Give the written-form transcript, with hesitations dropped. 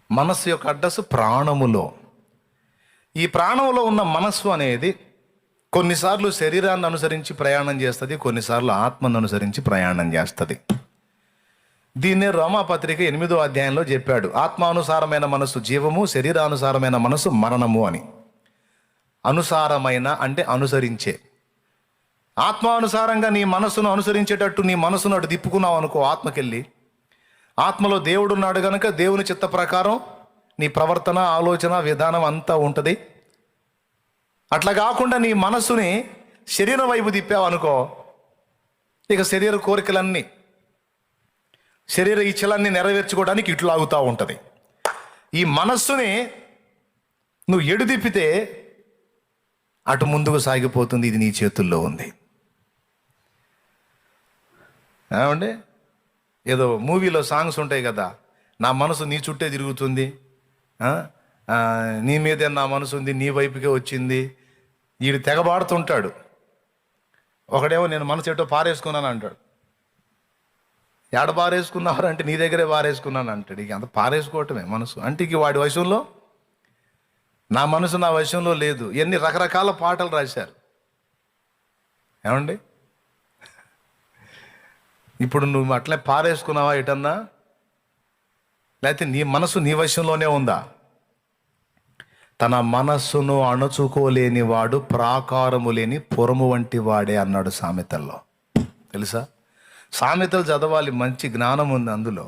మనస్సు యొక్క అడ్రస్ ప్రాణములో. ఈ ప్రాణంలో ఉన్న మనస్సు అనేది కొన్నిసార్లు శరీరాన్ని అనుసరించి ప్రయాణం చేస్తుంది, కొన్నిసార్లు ఆత్మను అనుసరించి ప్రయాణం చేస్తుంది. దీన్నే రోమాపత్రిక 8వ అధ్యాయంలో చెప్పాడు. ఆత్మానుసారమైన మనస్సు జీవము, శరీరానుసారమైన మనస్సు మరణము అని. అనుసారమైన అంటే అనుసరించే. ఆత్మానుసారంగా నీ మనస్సును అనుసరించేటట్టు నీ మనస్సును అటు తిప్పుకున్నావు అనుకో, ఆత్మకెళ్ళి ఆత్మలో దేవుడు ఉన్నాడు కనుక దేవుని చిత్త ప్రకారం నీ ప్రవర్తన, ఆలోచన, విధానం అంతా ఉంటుంది. అట్లా కాకుండా నీ మనస్సుని శరీరం వైపు తిప్పావు అనుకో, ఇక శరీర కోరికలన్నీ, శరీర ఇచ్చలన్నీ నెరవేర్చుకోవడానికి ఇట్లు ఆగుతూ ఉంటుంది. ఈ మనస్సుని నువ్వు ఎడు తిప్పితే అటు ముందుకు సాగిపోతుంది. ఇది నీ చేతుల్లో ఉంది. ఏమండి, ఏదో మూవీలో సాంగ్స్ ఉంటాయి కదా, నా మనసు నీ చుట్టే తిరుగుతుంది, నీ మీదే నా మనసు ఉంది, నీ వైపుకే వచ్చింది. వీడు తెగబాడుతుంటాడు. ఒకడేమో నేను మనసు ఎటో పారేసుకున్నాను అంటాడు. ఏడ పారేసుకున్నావు అంటే నీ దగ్గరే పారేసుకున్నాను అంటాడు. ఇక అంత పారేసుకోవటమే మనసు అంటే. ఇక వాడి వశంలో, నా మనసు నా వశంలో లేదు. ఎన్ని రకరకాల పాటలు రాశారు. ఏమండి, ఇప్పుడు నువ్వు అట్లే పారేసుకున్నావా ఎటన్నా, లేకపోతే నీ మనసు నీ వశంలోనే ఉందా? తన మనస్సును అణుచుకోలేని వాడు ప్రాకారము లేని పురము వంటి వాడే అన్నాడు సామెతల్లో. తెలుసా? సామెతలు చదవాలి, మంచి జ్ఞానం ఉంది అందులో.